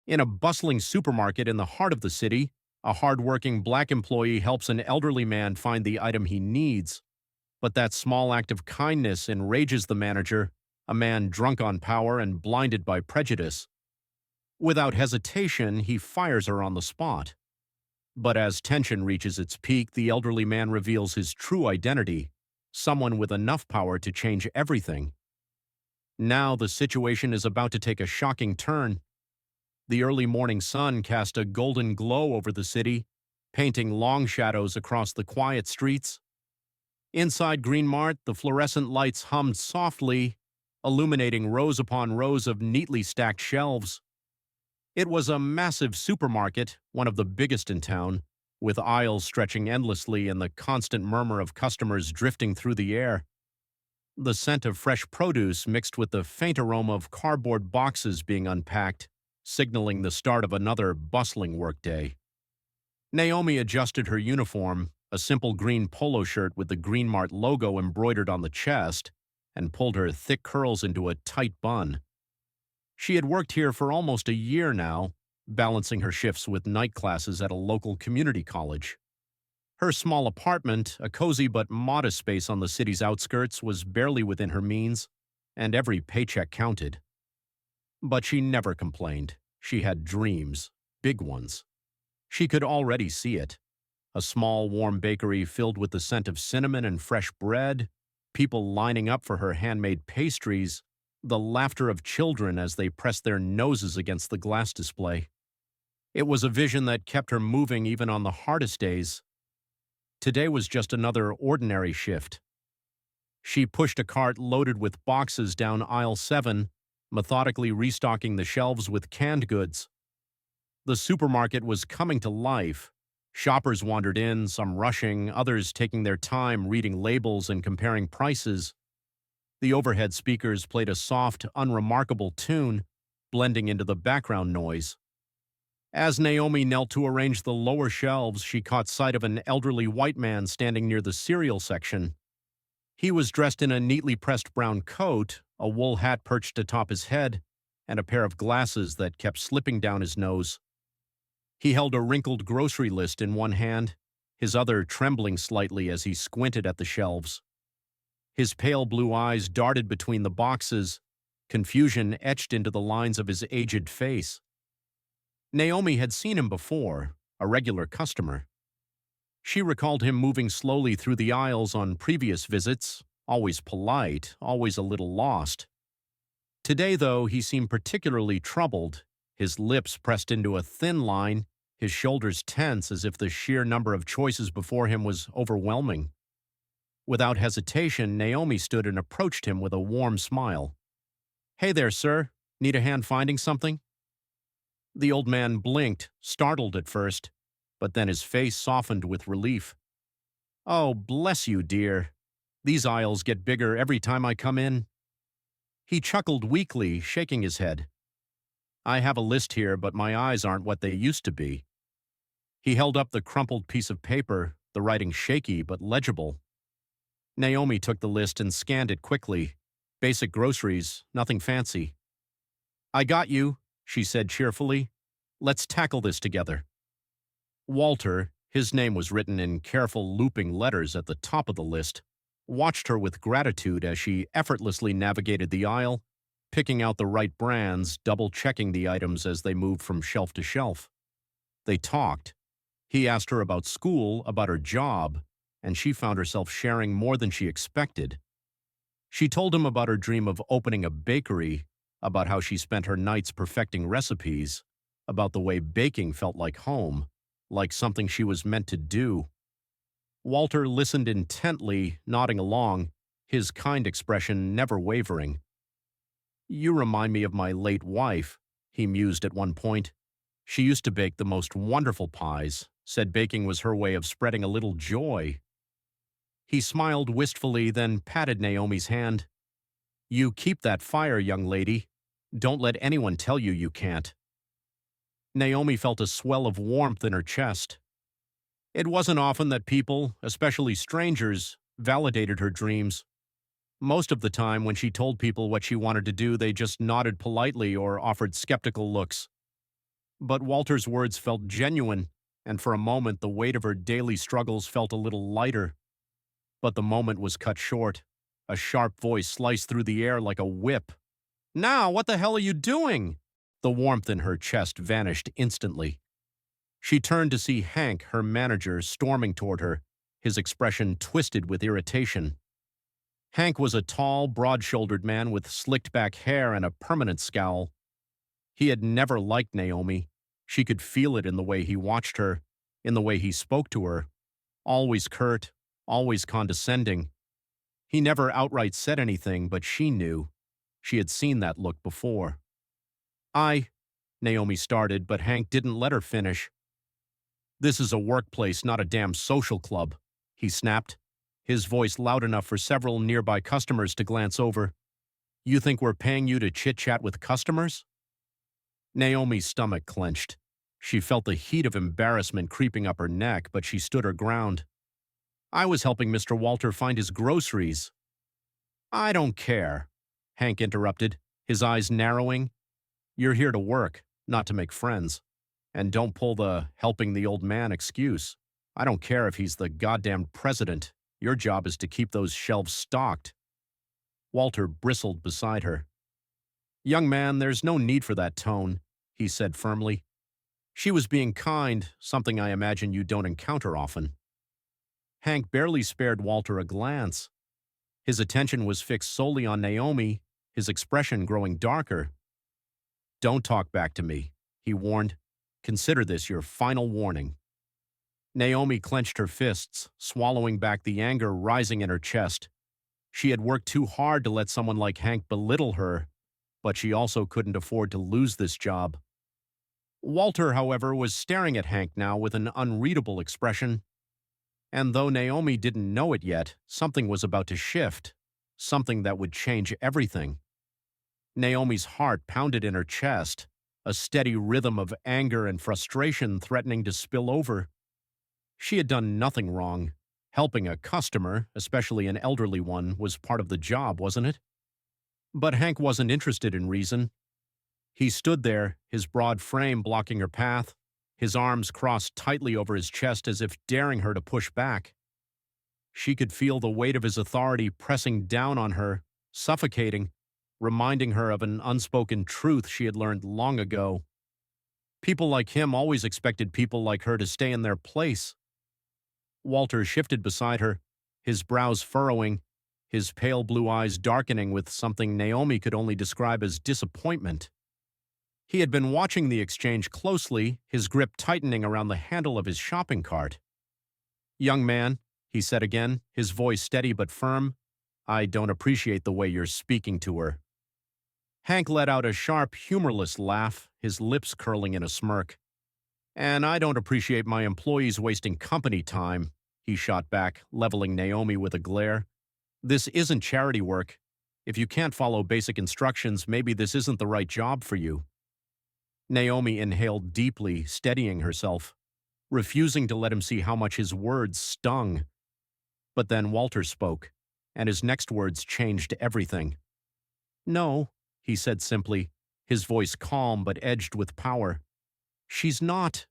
In a bustling supermarket in the heart of the city, a hard-working black employee helps an elderly man find the item he needs. But that small act of kindness enrages the manager, a man drunk on power and blinded by prejudice. Without hesitation, he fires her on the spot. But as tension reaches its peak, the elderly man reveals his true identity, someone with enough power to change everything. Now the situation is about to take a shocking turn. The early morning sun cast a golden glow over the city, painting long shadows across the quiet streets. Inside Green Mart, the fluorescent lights hummed softly, illuminating rows upon rows of neatly stacked shelves. It was a massive supermarket, one of the biggest in town, with aisles stretching endlessly and the constant murmur of customers drifting through the air. The scent of fresh produce mixed with the faint aroma of cardboard boxes being unpacked, signaling the start of another bustling workday. Naomi adjusted her uniform, a simple green polo shirt with the Green Mart logo embroidered on the chest, and pulled her thick curls into a tight bun. She had worked here for almost a year now, balancing her shifts with night classes at a local community college. Her small apartment, a cozy but modest space on the city's outskirts, was barely within her means, and every paycheck counted. But she never complained. She had dreams, big ones. She could already see it. A small, warm bakery filled with the scent of cinnamon and fresh bread, people lining up for her handmade pastries, the laughter of children as they pressed their noses against the glass display. It was a vision that kept her moving even on the hardest days. Today was just another ordinary shift. She pushed a cart loaded with boxes down aisle 7, methodically restocking the shelves with canned goods. The supermarket was coming to life. Shoppers wandered in, some rushing, others taking their time reading labels and comparing prices. The overhead speakers played a soft, unremarkable tune, blending into the background noise. As Naomi knelt to arrange the lower shelves, she caught sight of an elderly white man standing near the cereal section. He was dressed in a neatly pressed brown coat, a wool hat perched atop his head, and a pair of glasses that kept slipping down his nose. He held a wrinkled grocery list in one hand, his other trembling slightly as he squinted at the shelves. His pale blue eyes darted between the boxes, confusion etched into the lines of his aged face. Naomi had seen him before, a regular customer. She recalled him moving slowly through the aisles on previous visits, always polite, always a little lost. Today, though, he seemed particularly troubled, his lips pressed into a thin line, his shoulders tense as if the sheer number of choices before him was overwhelming. Without hesitation, Naomi stood and approached him with a warm smile. "Hey there, sir. Need a hand finding something?" The old man blinked, startled at first, but then his face softened with relief. "Oh, bless you, dear. These aisles get bigger every time I come in." He chuckled weakly, shaking his head. "I have a list here, but my eyes aren't what they used to be." He held up the crumpled piece of paper, the writing shaky but legible. Naomi took the list and scanned it quickly. Basic groceries, nothing fancy. "I got you," she said cheerfully. "Let's tackle this together." Walter, his name was written in careful looping letters at the top of the list, watched her with gratitude as she effortlessly navigated the aisle, picking out the right brands, double-checking the items as they moved from shelf to shelf. They talked. He asked her about school, about her job, and she found herself sharing more than she expected. She told him about her dream of opening a bakery, about how she spent her nights perfecting recipes, about the way baking felt like home, like something she was meant to do. Walter listened intently, nodding along, his kind expression never wavering. "You remind me of my late wife," he mused at one point. "She used to bake the most wonderful pies, said baking was her way of spreading a little joy." He smiled wistfully, then patted Naomi's hand. "You keep that fire, young lady. Don't let anyone tell you you can't." Naomi felt a swell of warmth in her chest. It wasn't often that people, especially strangers, validated her dreams. Most of the time, when she told people what she wanted to do, they just nodded politely or offered skeptical looks. But Walter's words felt genuine, and for a moment the weight of her daily struggles felt a little lighter. But the moment was cut short. A sharp voice sliced through the air like a whip. "Now, what the hell are you doing?" The warmth in her chest vanished instantly. She turned to see Hank, her manager, storming toward her, his expression twisted with irritation. Hank was a tall, broad-shouldered man with slicked-back hair and a permanent scowl. He had never liked Naomi. She could feel it in the way he watched her, in the way he spoke to her. Always curt, always condescending. He never outright said anything, but she knew. She had seen that look before. Naomi started, but Hank didn't let her finish. "This is a workplace, not a damn social club," he snapped, his voice loud enough for several nearby customers to glance over. "You think we're paying you to chit-chat with customers?" Naomi's stomach clenched. She felt the heat of embarrassment creeping up her neck, but she stood her ground. "I was helping Mr. Walter find his groceries." "I don't care," Hank interrupted, his eyes narrowing. "You're here to work, not to make friends. And don't pull the helping the old man excuse. I don't care if he's the goddamn president. Your job is to keep those shelves stocked." Walter bristled beside her. "Young man, there's no need for that tone," he said firmly. She was being kind, something I imagine you don't encounter often. Hank barely spared Walter a glance. His attention was fixed solely on Naomi, his expression growing darker. "Don't talk back to me," he warned. "Consider this your final warning." Naomi clenched her fists, swallowing back the anger rising in her chest. She had worked too hard to let someone like Hank belittle her, but she also couldn't afford to lose this job. Walter, however, was staring at Hank now with an unreadable expression. And though Naomi didn't know it yet, something was about to shift, something that would change everything. Naomi's heart pounded in her chest, a steady rhythm of anger and frustration threatening to spill over. She had done nothing wrong. Helping a customer, especially an elderly one, was part of the job, wasn't it? But Hank wasn't interested in reason. He stood there, his broad frame blocking her path, his arms crossed tightly over his chest as if daring her to push back. She could feel the weight of his authority pressing down on her, suffocating, reminding her of an unspoken truth she had learned long ago. People like him always expected people like her to stay in their place. Walter shifted beside her, his brows furrowing, his pale blue eyes darkening with something Naomi could only describe as disappointment. He had been watching the exchange closely, his grip tightening around the handle of his shopping cart. "Young man," he said again, his voice steady but firm, "I don't appreciate the way you're speaking to her." Hank let out a sharp, humorless laugh, his lips curling in a smirk. "And I don't appreciate my employees wasting company time," he shot back, leveling Naomi with a glare. "This isn't charity work. If you can't follow basic instructions, maybe this isn't the right job for you." Naomi inhaled deeply, steadying herself, refusing to let him see how much his words stung. But then Walter spoke, and his next words changed everything. "No," he said simply, his voice calm but edged with power. "She's not."